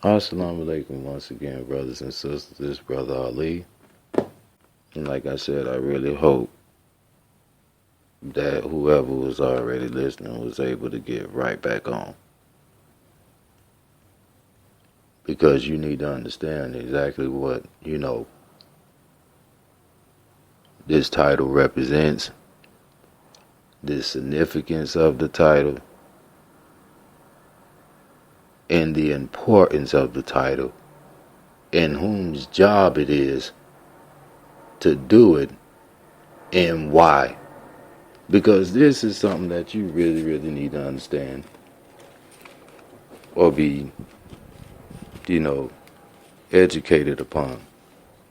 Assalamu alaikum once again, brothers and sisters. This is Brother Ali. And like I said, I really hope that whoever was already listening was able to get right back on. Because you need to understand exactly what, this title represents, the significance of the title, and the importance of the title, and whose job it is to do it, and why. Because this is something that you really, really need to understand or be, educated upon.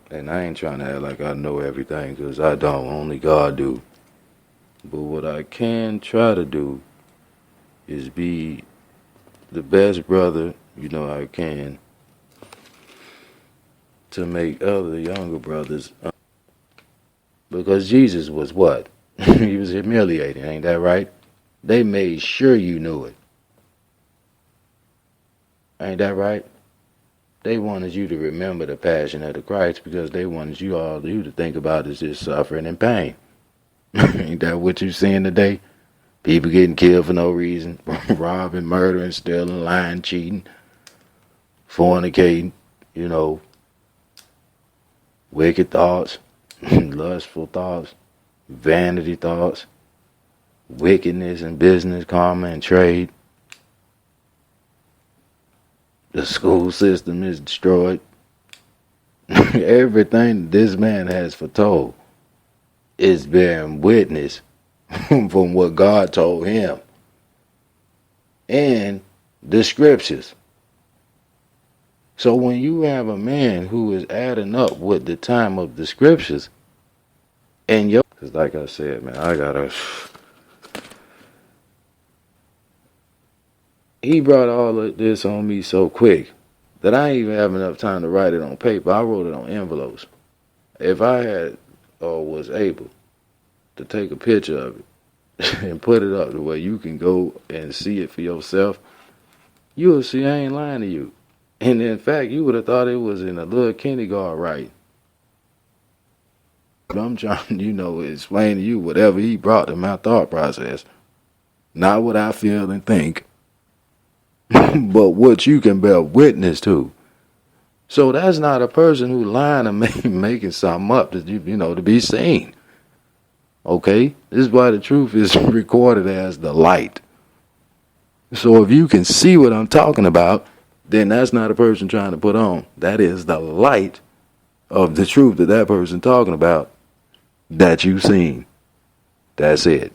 And I ain't trying to act like I know everything, because I don't. Only God do. But what I can try to do is be the best brother, I can, to make other younger brothers. Because Jesus was what? He was humiliated, ain't that right? They made sure you knew it. Ain't that right? They wanted you to remember the passion of the Christ because they wanted you to think about is just suffering and pain. Ain't that what you seeing today? People getting killed for no reason, robbing, murdering, stealing, lying, cheating, fornicating, wicked thoughts, lustful thoughts, vanity thoughts, wickedness in business, karma, and trade. The school system is destroyed. Everything this man has foretold is bearing witness from what God told him and the scriptures. So when you have a man who is adding up with the time of the scriptures and because like I said, man, he brought all of this on me so quick that I ain't even have enough time to write it on paper. I wrote it on envelopes. If I had or was able to take a picture of it and put it up to where you can go and see it for yourself, you will see I ain't lying to you. And in fact, you would have thought it was in a little kindergarten writing. But I'm trying to, explain to you whatever he brought to my thought process. Not what I feel and think, but what you can bear witness to. So that's not a person who lying and making something up to be seen. Okay? This is why the truth is recorded as the light. So if you can see what I'm talking about, then that's not a person trying to put on. That is the light of the truth that person talking about that you've seen. That's it.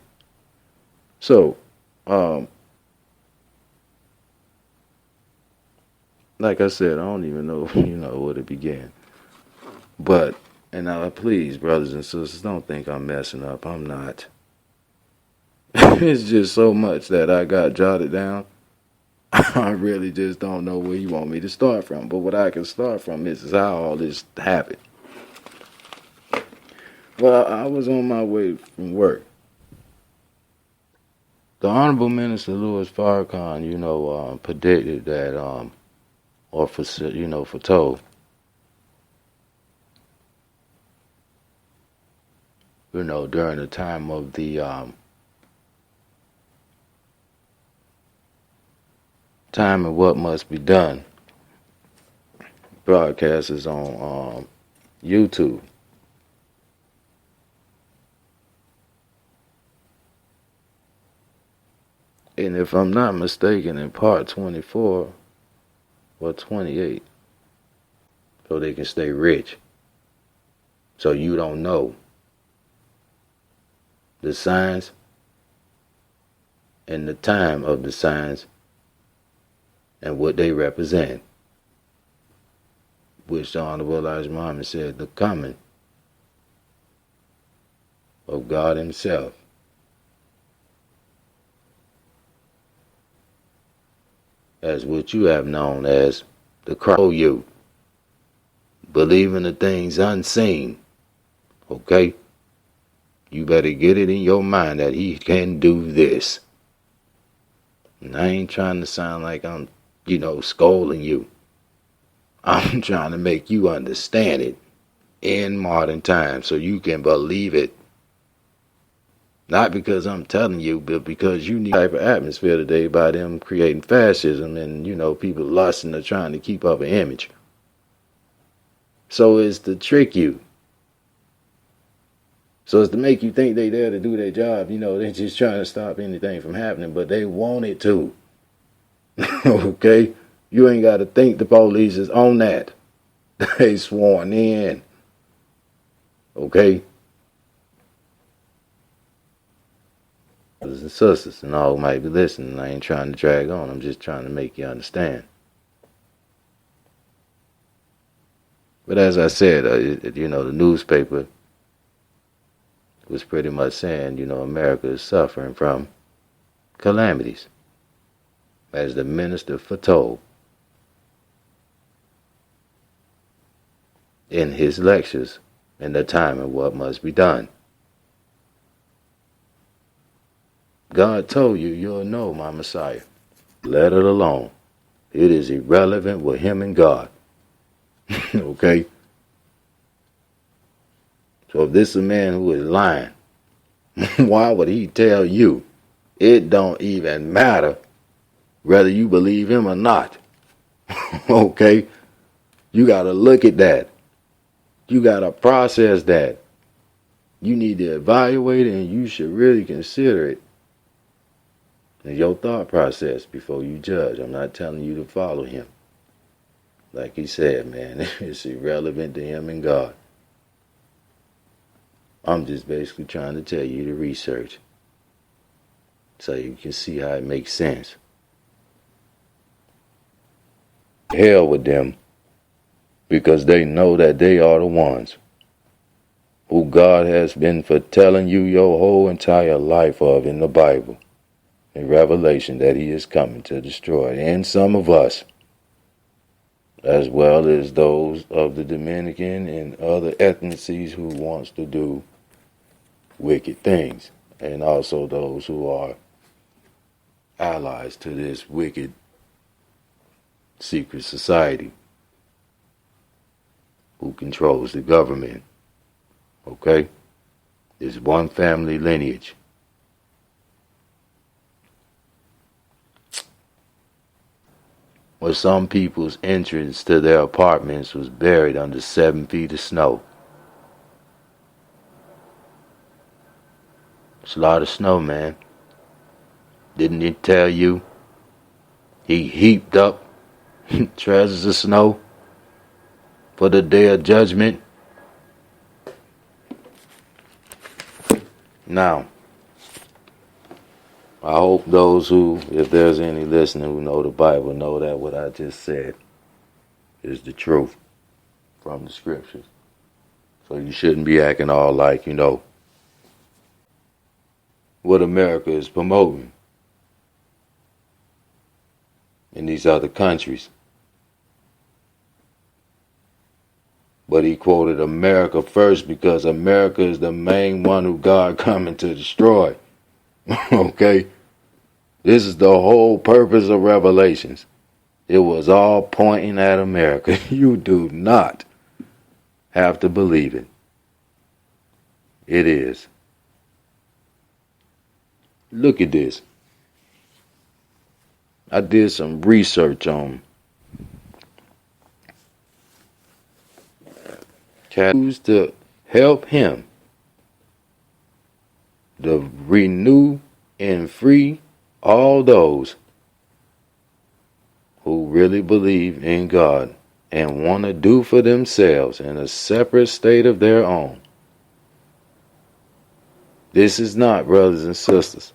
So, like I said, I don't even know, where to begin. But, and please, brothers and sisters, don't think I'm messing up. I'm not. It's just so much that I got jotted down. I really just don't know where you want me to start from. But what I can start from is how all this happened. Well, I was on my way from work. The Honorable Minister Louis Farrakhan, predicted that, foretold, during the time of the time and what must be done. Broadcast is on YouTube. And if I'm not mistaken, in part 24 or 28, so they can stay rich. So you don't know the signs and the time of the signs and what they represent, which the Honorable Elijah Muhammad said, the coming of God himself. As what you have known as the Christ. You believe in the things unseen, okay? You better get it in your mind that he can do this. And I ain't trying to sound like I'm, scolding you. I'm trying to make you understand it in modern times so you can believe it. Not because I'm telling you, but because you need type of atmosphere today by them creating fascism and, people lusting or trying to keep up an image. So it's to trick you. So it's to make you think they there to do their job. They're just trying to stop anything from happening, but they want it to. Okay? You ain't got to think the police is on that. They sworn in. Okay? Brothers and sisters and all might be listening. I ain't trying to drag on. I'm just trying to make you understand. But as I said, the newspaper was pretty much saying, America is suffering from calamities, as the minister foretold in his lectures and the time of what must be done. God told you you'll know my Messiah. Let it alone. It is irrelevant with him and God. Okay? So if this is a man who is lying, why would he tell you? It don't even matter whether you believe him or not. Okay? You got to look at that. You got to process that. You need to evaluate it, and you should really consider it in your thought process before you judge. I'm not telling you to follow him. Like he said, man, it's irrelevant to him and God. I'm just basically trying to tell you to research so you can see how it makes sense. Hell with them, because they know that they are the ones who God has been foretelling you your whole entire life of in the Bible, in Revelation, that he is coming to destroy. And some of us, as well as those of the Dominican and other ethnicities who wants to do wicked things, and also those who are allies to this wicked secret society who controls the government. Okay? There's one family lineage. Where some people's entrance to their apartments was buried under 7 feet of snow. It's a lot of snow, man. Didn't he tell you? He heaped up treasures of snow for the day of judgment. Now, I hope those who, if there's any listening who know the Bible, know that what I just said is the truth from the scriptures. So you shouldn't be acting all like, what America is promoting in these other countries. But he quoted America first because America is the main one who God coming to destroy. Okay? This is the whole purpose of Revelations. It was all pointing at America. You do not have to believe it. It is. Look at this. I did some research on used to help him to renew and free all those who really believe in God and want to do for themselves in a separate state of their own. This is not, brothers and sisters,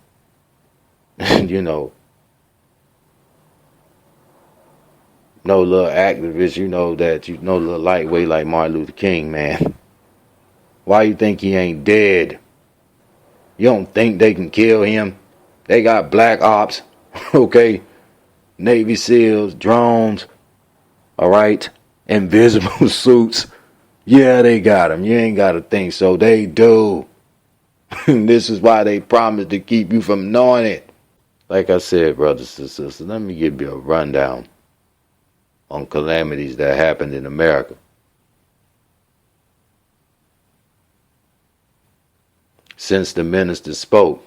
no little activist, little lightweight like Martin Luther King, man. Why you think he ain't dead? You don't think they can kill him? They got black ops, okay? Navy SEALs, drones, all right? Invisible suits. Yeah, they got him. You ain't got to think so. They do. This is why they promise to keep you from knowing it. Like I said, brothers and sisters, let me give you a rundown on calamities that happened in America. Since the minister spoke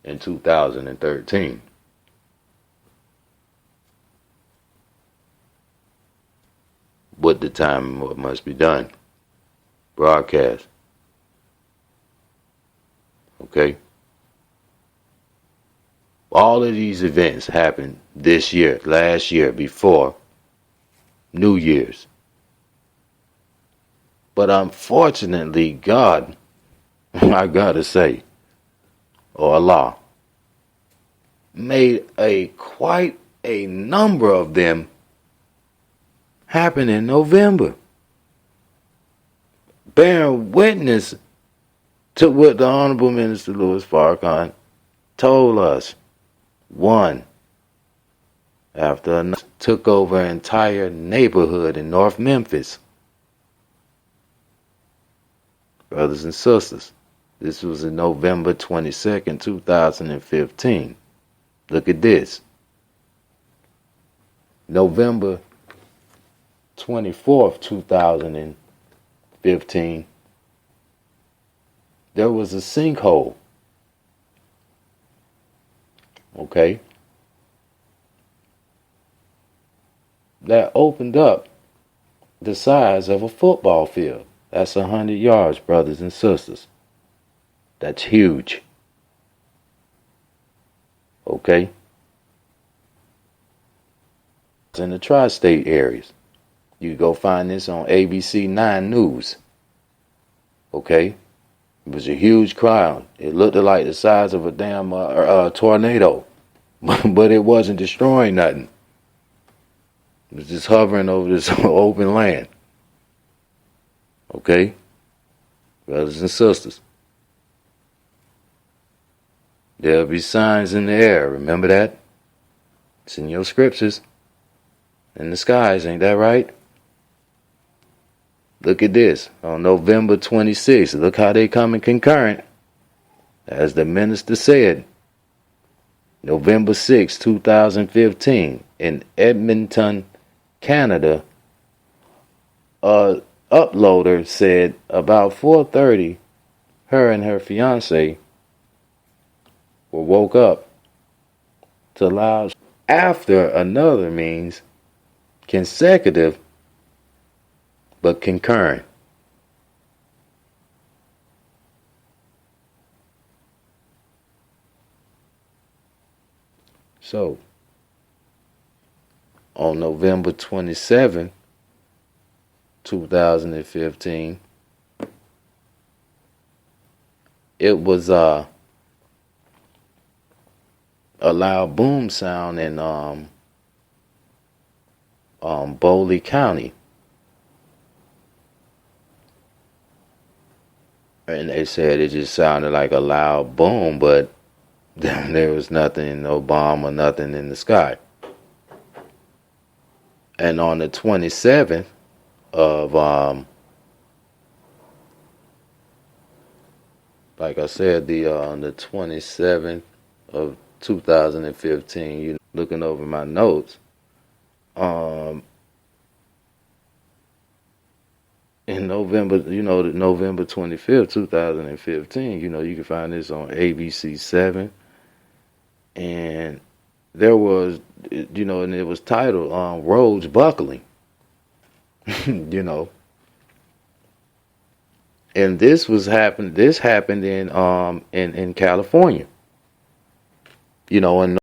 in 2013. What the time and what must be done. Broadcast. Okay? All of these events happened this year, last year, before New Year's. But unfortunately, God, I gotta say, or Allah, made quite a number of them happen in November. Bearing witness to what the Honorable Minister Louis Farrakhan told us. One after another took over an entire neighborhood in North Memphis. Brothers and sisters, this was in November 22nd, 2015. Look at this. November 24th, 2015, there was a sinkhole. Okay? That opened up the size of a football field. That's 100 yards, brothers and sisters. That's huge. Okay? It's in the tri-state areas. You can go find this on ABC 9 News. Okay? It was a huge crowd. It looked like the size of a damn tornado. But it wasn't destroying nothing. It was just hovering over this open land. Okay? Brothers and sisters. There'll be signs in the air. Remember that? It's in your scriptures. In the skies, ain't that right? Look at this. On November 26th, look how they coming concurrent. As the minister said, November 6, 2015, in Edmonton, Canada, a uploader said about 4:30, her and her fiance were woke up to loud after another means consecutive but concurrent. So, on November 27, 2015, it was a loud boom sound in Boley County. And they said it just sounded like a loud boom, but there was nothing, no bomb or nothing in the sky. And on the 27th of, like I said, on the 27th of 2015, you looking over my notes, in November, November 25th, 2015, you can find this on ABC 7. And there was, and it was titled Roads Buckling. And this happened in California. In